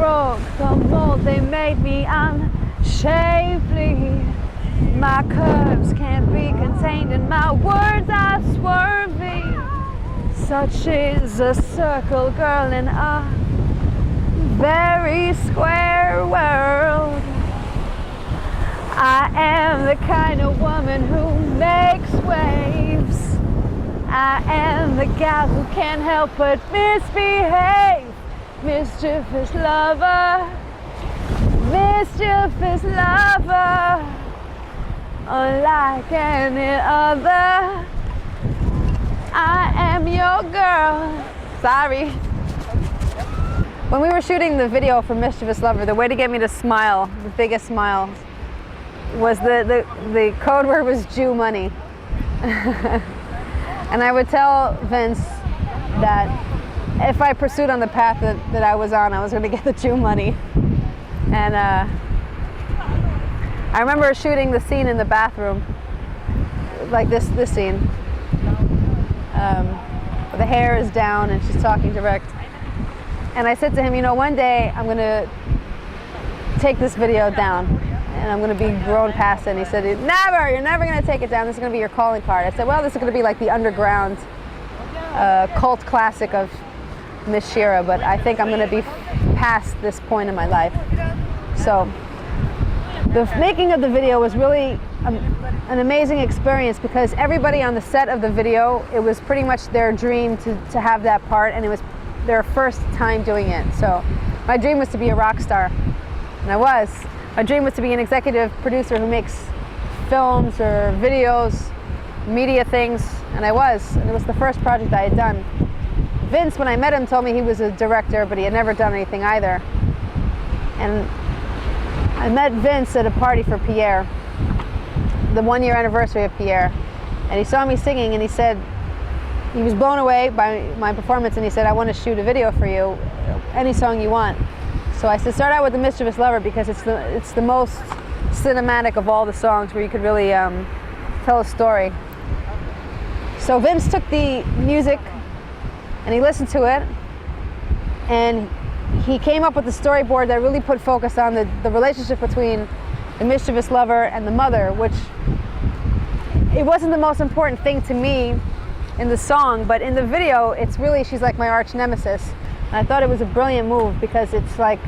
broke the mold, they made me unshapely. My curves can't be contained and my words are swerving. Such is a circle, girl, in a very square world. I am the kind of woman who makes waves. I am the gal who can't help but misbehave. Mischievous lover, mischievous lover, unlike any other. I am your girl. Sorry. When we were shooting the video for Mischievous Lover, the way to get me to smile, the biggest smile, was the code word was Jew money. And I would tell Vince that if I pursued on the path that I was on, I was going to get the Jew money. And I remember shooting the scene in the bathroom, like this scene. The hair is down and she's talking direct. And I said to him, you know, one day I'm going to take this video down and I'm going to be grown past it. And he said, never, you're never going to take it down. This is going to be your calling card. I said, well, this is going to be like the underground cult classic of Miss Shira, but I think I'm going to be past this point in my life. So the making of the video was really an amazing experience because everybody on the set of the video, it was pretty much their dream to have that part, and it was their first time doing it. So my dream was to be a rock star, and I was. My dream was to be an executive producer who makes films or videos, media things, and I was. And it was the first project I had done. Vince, when I met him, told me he was a director, but he had never done anything either. And I met Vince at a party for Pierre, the 1-year anniversary of Pierre, and he saw me singing and he said, he was blown away by my performance, and he said, I want to shoot a video for you, any song you want. So I said, start out with The Mischievous Lover because it's the most cinematic of all the songs where you could really tell a story. So Vince took the music and he listened to it, and he came up with a storyboard that really put focus on the relationship between the mischievous lover and the mother, which it wasn't the most important thing to me in the song, but in the video, it's really, she's like my arch nemesis. And I thought it was a brilliant move because it's like,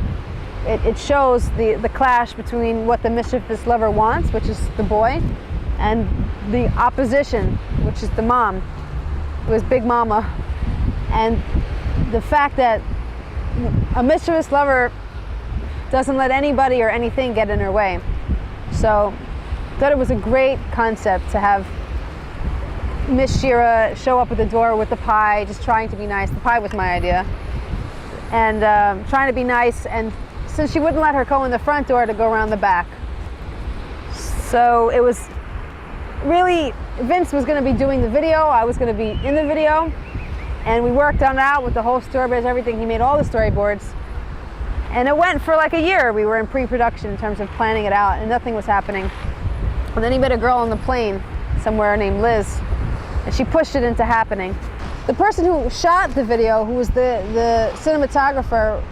it shows the clash between what the mischievous lover wants, which is the boy, and the opposition, which is the mom. It was Big Mama. And the fact that a mischievous lover doesn't let anybody or anything get in her way. So I thought it was a great concept to have Miss Shira show up at the door with the pie, just trying to be nice. The pie was my idea. And trying to be nice, and since she wouldn't let her go in the front door, to go around the back. So it was really, Vince was going to be doing the video, I was going to be in the video, and we worked on it out with the whole storyboards, everything. He made all the storyboards. And it went for like a year. We were in pre-production in terms of planning it out, and nothing was happening. And then he met a girl on the plane somewhere named Liz, and she pushed it into happening. The person who shot the video, who was the cinematographer,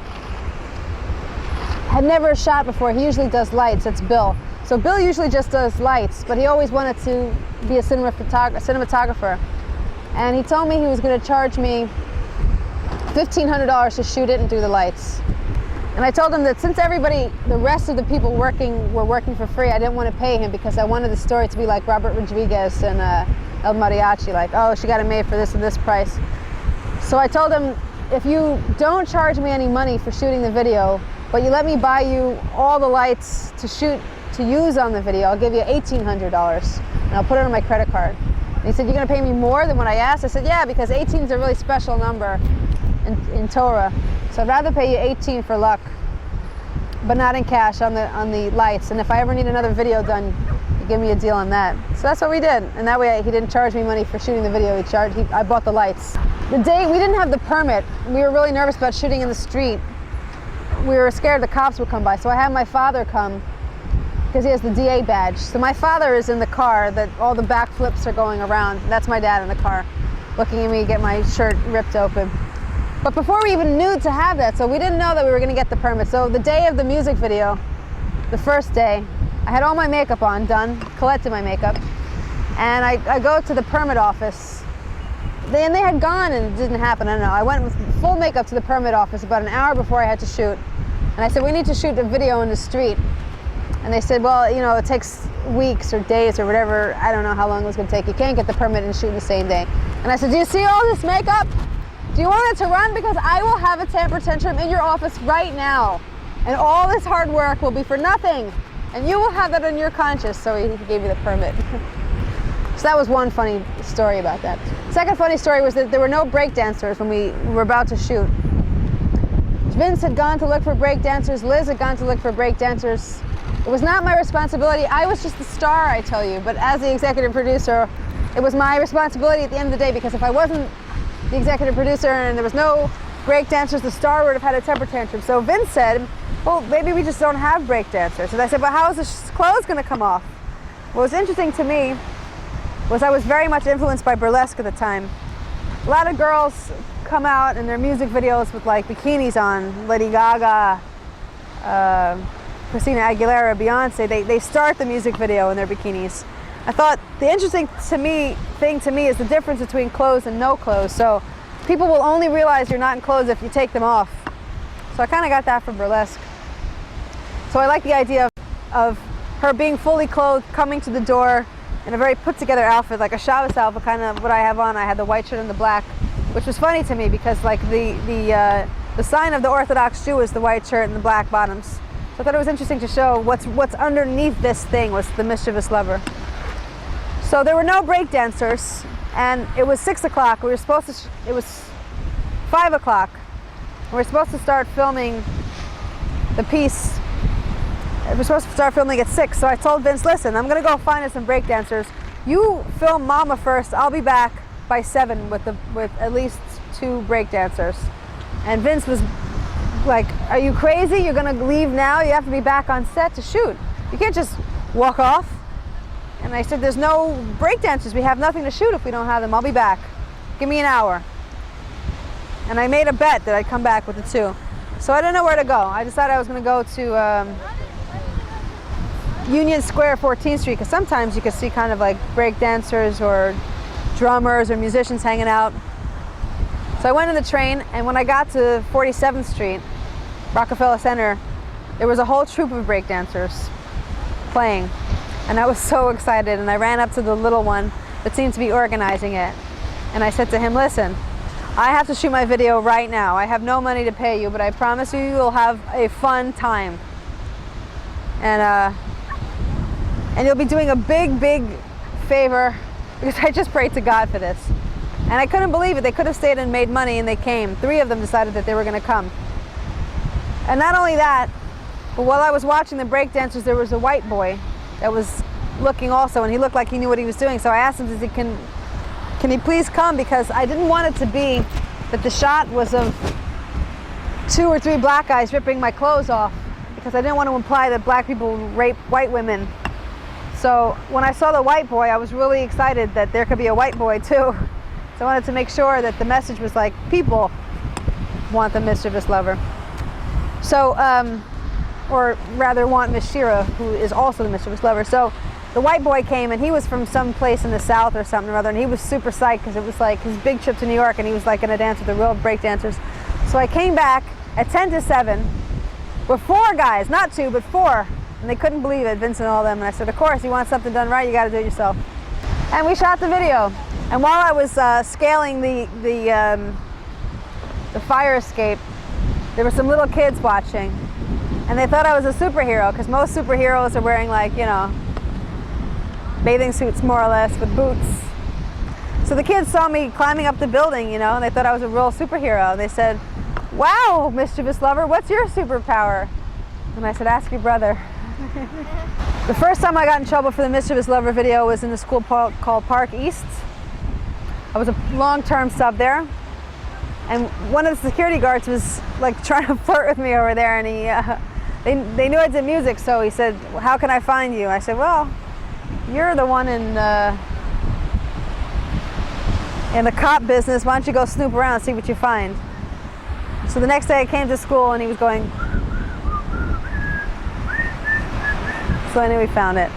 had never shot before. He usually does lights. That's Bill. So Bill usually just does lights, but he always wanted to be a cinematographer. And he told me he was going to charge me $1,500 to shoot it and do the lights. And I told him that since everybody, the rest of the people were working for free, I didn't want to pay him because I wanted the story to be like Robert Rodriguez and El Mariachi, like, oh, she got it made for this and this price. So I told him, if you don't charge me any money for shooting the video, but you let me buy you all the lights to use on the video, I'll give you $1,800 and I'll put it on my credit card. And he said, you're going to pay me more than what I asked? I said, yeah, because 18 is a really special number in Torah. So I'd rather pay you 18 for luck, but not in cash on the lights. And if I ever need another video done, you give me a deal on that. So that's what we did. And that way he didn't charge me money for shooting the video. I bought the lights. The day we didn't have the permit, we were really nervous about shooting in the street. We were scared the cops would come by. So I had my father come because he has the DA badge. So my father is in the car that all the backflips are going around. That's my dad in the car, looking at me get my shirt ripped open. But before we even knew to have that, so we didn't know that we were going to get the permit. So the day of the music video, the first day, I had all my makeup on, done, collected my makeup, and I go to the permit office. They had gone and it didn't happen, I don't know. I went with full makeup to the permit office about an hour before I had to shoot. And I said, we need to shoot a video in the street. And they said, well, you know, it takes weeks or days or whatever. I don't know how long it was going to take. You can't get the permit and shoot the same day. And I said, do you see all this makeup? Do you want it to run? Because I will have a temper tantrum in your office right now. And all this hard work will be for nothing. And you will have that on your conscience. So he gave me the permit. So that was one funny story about that. Second funny story was that there were no break dancers when we were about to shoot. Vince had gone to look for break dancers. Liz had gone to look for break dancers. It was not my responsibility. I was just the star, I tell you. But as the executive producer, it was my responsibility at the end of the day, because if I wasn't the executive producer and there was no break dancers, the star would have had a temper tantrum. So Vince said, well, maybe we just don't have break dancers. And I said, well, how is the clothes going to come off? What was interesting to me was I was very much influenced by burlesque at the time. A lot of girls come out in their music videos with like bikinis on. Lady Gaga, Christina Aguilera, Beyonce, they start the music video in their bikinis. I thought the interesting thing to me is the difference between clothes and no clothes. So people will only realize you're not in clothes if you take them off. So I kind of got that from burlesque. So I like the idea of her being fully clothed, coming to the door in a very put together outfit, like a Shabbos outfit, kind of what I have on. I had the white shirt and the black, which was funny to me because like the sign of the Orthodox Jew is the white shirt and the black bottoms. So I thought it was interesting to show what's underneath this thing was the mischievous lover. So there were no break dancers, and it was 6 o'clock. We were supposed to, it was 5 o'clock. We were supposed to start filming the piece. We were supposed to start filming at 6, so I told Vince, listen, I'm gonna go find us some break dancers. You film Mama first, I'll be back by 7 with at least 2 break dancers. And Vince was like, are you crazy? You're gonna leave now? You have to be back on set to shoot. You can't just walk off. And I said, there's no break dancers. We have nothing to shoot if we don't have them. I'll be back. Give me an hour. And I made a bet that I'd come back with the 2. So I didn't know where to go. I decided I was gonna go to Union Square, 14th Street, because sometimes you can see kind of like break dancers or drummers or musicians hanging out. So I went in the train, and when I got to 47th Street, Rockefeller Center, there was a whole troupe of break dancers playing. And I was so excited, and I ran up to the little one that seemed to be organizing it. And I said to him, listen, I have to shoot my video right now. I have no money to pay you, but I promise you, you'll have a fun time. And you'll be doing a big, big favor, because I just prayed to God for this. And I couldn't believe it. They could have stayed and made money, and they came. 3 of them decided that they were going to come. And not only that, but while I was watching the break dancers, there was a white boy that was looking also, and he looked like he knew what he was doing. So I asked him, can he please come? Because I didn't want it to be that the shot was of 2 or 3 black guys ripping my clothes off, because I didn't want to imply that black people rape white women. So when I saw the white boy, I was really excited that there could be a white boy too. So I wanted to make sure that the message was like, people want the mischievous lover. So, or rather want Miss Shira, who is also the mischievous lover. So the white boy came, and he was from some place in the South or something or other, and he was super psyched because it was like his big trip to New York, and he was like going to dance with the real break dancers. So I came back at 10 to 7 with 4 guys, not 2, but 4. And they couldn't believe it, Vince and all them. And I said, of course, you want something done right, you got to do it yourself. And we shot the video. And while I was scaling the fire escape, there were some little kids watching. And they thought I was a superhero, because most superheroes are wearing, like, you know, bathing suits more or less with boots. So the kids saw me climbing up the building, you know, and they thought I was a real superhero. And they said, wow, mischievous lover, what's your superpower? And I said, ask your brother. The first time I got in trouble for the mischievous lover video was in a school called Park East. I was a long-term sub there, and one of the security guards was like trying to flirt with me over there, and they knew I did music, so he said, well, how can I find you? I said, well, you're the one in the cop business. Why don't you go snoop around and see what you find? So the next day I came to school and he was going. So I knew he found it.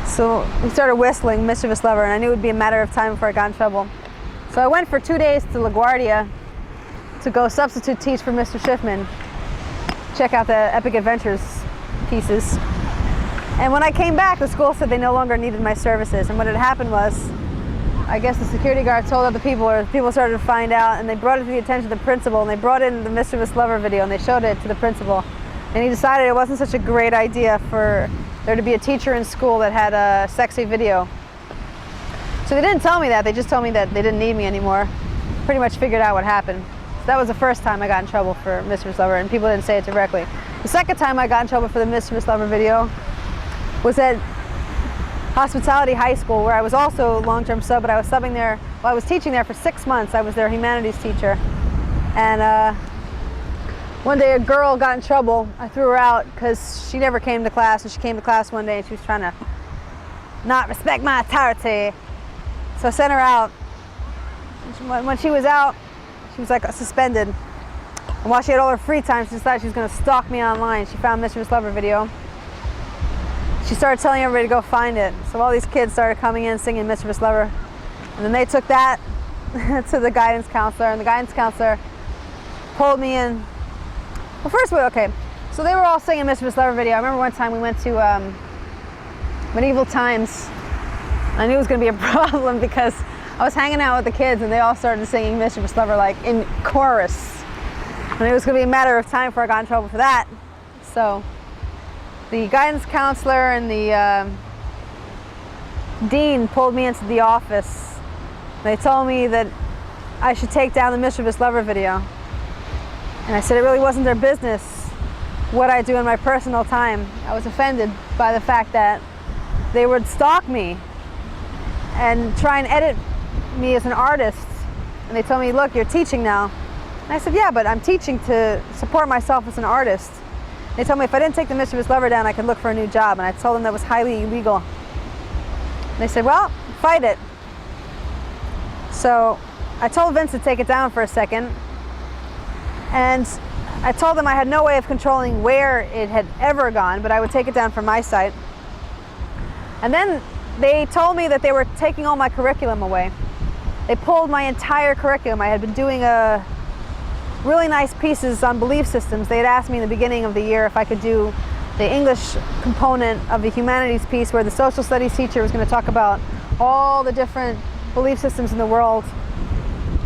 So he started whistling Mischievous Lover, and I knew it would be a matter of time before I got in trouble. So I went for 2 days to LaGuardia to go substitute teach for Mr. Schiffman, check out the Epic Adventures pieces. And when I came back, the school said they no longer needed my services. And what had happened was, I guess the security guard told other people, or people started to find out, and they brought it to the attention of the principal, and they brought in the Mischievous Lover video, and they showed it to the principal. And he decided it wasn't such a great idea for there to be a teacher in school that had a sexy video. So they didn't tell me that, they just told me that they didn't need me anymore. Pretty much figured out what happened. So that was the first time I got in trouble for Mischievous Lover, and people didn't say it directly. The second time I got in trouble for the Mischievous Lover video was at Hospitality High School, where I was also long-term sub, but I was subbing there, well, I was teaching there for 6 months. I was their humanities teacher. And one day a girl got in trouble. I threw her out because she never came to class, and she came to class one day and she was trying to not respect my authority. So I sent her out. When she was out, she was like suspended. And while she had all her free time, she decided she was going to stalk me online. She found Mischievous Lover video. She started telling everybody to go find it. So all these kids started coming in singing Mischievous Lover. And then they took that to the guidance counselor, and the guidance counselor pulled me in. Well, first, okay, so they were all singing Mischievous Lover video. I remember one time we went to Medieval Times. I knew it was going to be a problem because I was hanging out with the kids and they all started singing Mischievous Lover like in chorus. And it was going to be a matter of time before I got in trouble for that. So the guidance counselor and the dean pulled me into the office. They told me that I should take down the Mischievous Lover video. And I said it really wasn't their business what I do in my personal time. I was offended by the fact that they would stalk me and try and edit me as an artist. And they told me, look, you're teaching now. And I said, yeah, but I'm teaching to support myself as an artist. They told me if I didn't take the Mischievous Lover down, I could look for a new job. And I told them that was highly illegal. And they said, well, fight it. So I told Vince to take it down for a second. And I told them I had no way of controlling where it had ever gone, but I would take it down from my site. And then they told me that they were taking all my curriculum away. They pulled my entire curriculum. I had been doing really nice pieces on belief systems. They had asked me in the beginning of the year if I could do the English component of the humanities piece, where the social studies teacher was going to talk about all the different belief systems in the world.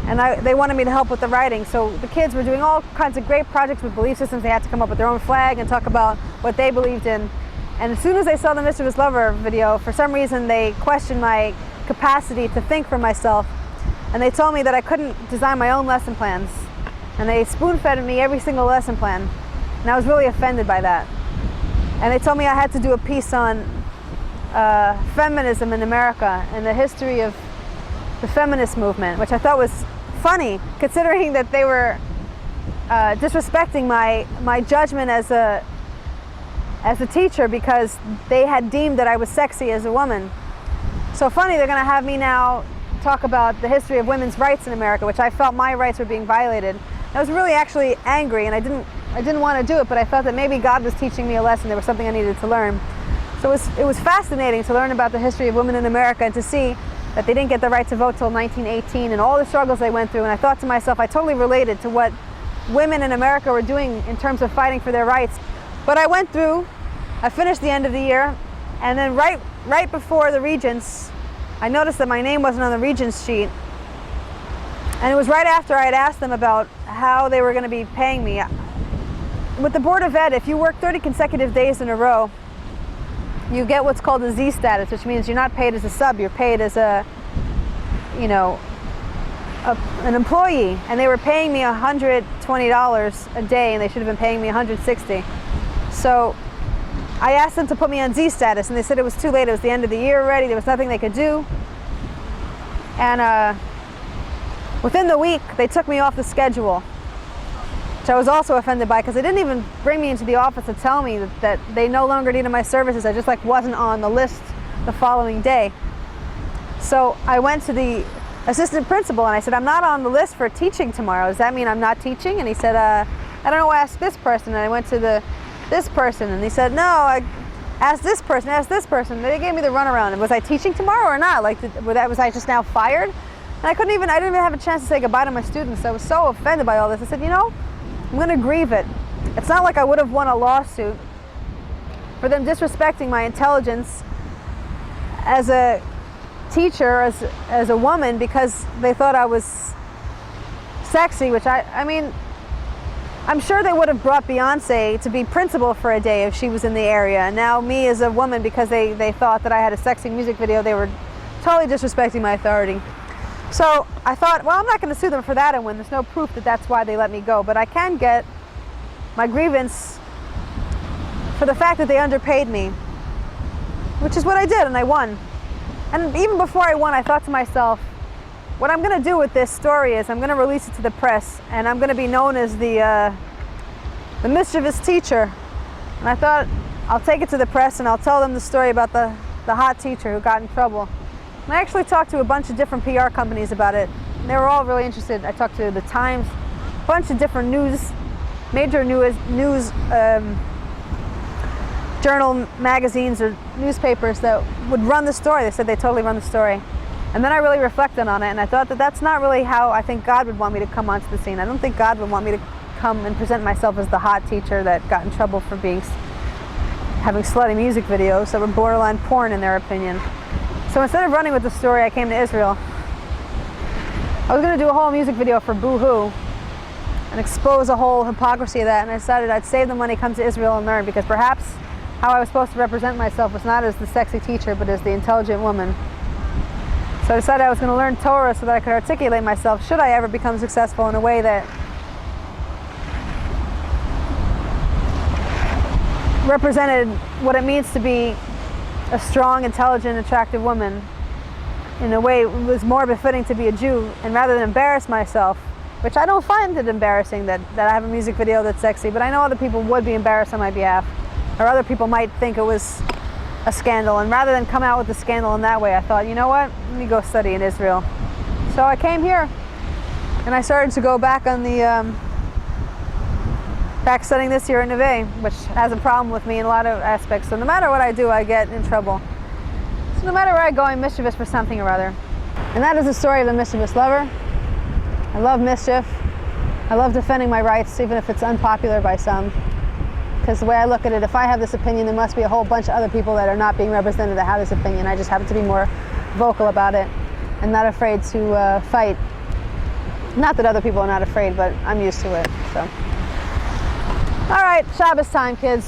And they wanted me to help with the writing. So the kids were doing all kinds of great projects with belief systems. They had to come up with their own flag and talk about what they believed in. And as soon as they saw the Mischievous Lover video, for some reason they questioned my capacity to think for myself. And they told me that I couldn't design my own lesson plans. And they spoon-fed me every single lesson plan. And I was really offended by that. And they told me I had to do a piece on feminism in America and the history of the feminist movement, which I thought was funny, considering that they were disrespecting my judgment as a teacher because they had deemed that I was sexy as a woman. So funny, they're going to have me now talk about the history of women's rights in America, which I felt my rights were being violated. I was really actually angry, and I didn't want to do it, but I felt that maybe God was teaching me a lesson. There was something I needed to learn. So it was fascinating to learn about the history of women in America and to see that they didn't get the right to vote till 1918 and all the struggles they went through. And I thought to myself, I totally related to what women in America were doing in terms of fighting for their rights. But I went through, I finished the end of the year, and then right before the Regents, I noticed that my name wasn't on the Regents sheet. And it was right after I had asked them about how they were going to be paying me. With the Board of Ed, if you work 30 consecutive days in a row, you get what's called a Z status, which means you're not paid as a sub, you're paid as an employee. And they were paying me $120 a day, and they should have been paying me $160. So I asked them to put me on Z status, and they said it was too late. It was the end of the year already. There was nothing they could do. And within the week, they took me off the schedule, which I was also offended by, because they didn't even bring me into the office to tell me that they no longer needed my services. I just wasn't on the list the following day. So I went to the assistant principal. And I said, I'm not on the list for teaching tomorrow. Does that mean I'm not teaching? And he said, I don't know, ask this person. And I went to this person, and he said, no, ask this person, ask this person. They gave me the runaround. Was I teaching tomorrow or not? Like, was I just now fired? And I didn't even have a chance to say goodbye to my students. I was so offended by all this. I said, I'm going to grieve it. It's not like I would have won a lawsuit for them disrespecting my intelligence as a teacher, as a woman, because they thought I was sexy, which I mean, I'm sure they would have brought Beyonce to be principal for a day if she was in the area. And now me as a woman, because they thought that I had a sexy music video, they were totally disrespecting my authority. So I thought, well, I'm not going to sue them for that and win. There's no proof that that's why they let me go. But I can get my grievance for the fact that they underpaid me, which is what I did, and I won. And even before I won, I thought to myself, what I'm going to do with this story is I'm going to release it to the press, and I'm going to be known as the mischievous teacher. And I thought, I'll take it to the press and I'll tell them the story about the hot teacher who got in trouble. And I actually talked to a bunch of different PR companies about it. And they were all really interested. I talked to the Times, a bunch of different major news journal magazines or newspapers that would run the story. They said they totally run the story. And then I really reflected on it, and I thought that that's not really how I think God would want me to come onto the scene. I don't think God would want me to come and present myself as the hot teacher that got in trouble for having slutty music videos that were borderline porn in their opinion. So instead of running with the story, I came to Israel. I was going to do a whole music video for Boo Hoo and expose a whole hypocrisy of that, and I decided I'd save the money, come to Israel and learn, because perhaps how I was supposed to represent myself was not as the sexy teacher, but as the intelligent woman. So I decided I was going to learn Torah so that I could articulate myself should I ever become successful in a way that represented what it means to be a strong, intelligent, attractive woman in a way it was more befitting to be a Jew. And rather than embarrass myself, which I don't find it embarrassing that I have a music video that's sexy, but I know other people would be embarrassed on my behalf, or other people might think it was a scandal. And rather than come out with the scandal in that way, I thought, you know what, let me go study in Israel. So I came here and I started to go back on the back studying this year at Neve, which has a problem with me in a lot of aspects. So no matter what I do, I get in trouble. So no matter where I go, I'm mischievous for something or other. And that is the story of the mischievous lover. I love mischief. I love defending my rights, even if it's unpopular by some. Because the way I look at it, if I have this opinion, there must be a whole bunch of other people that are not being represented that have this opinion. I just happen to be more vocal about it and not afraid to fight. Not that other people are not afraid, but I'm used to it. So, all right, Shabbos time, kids.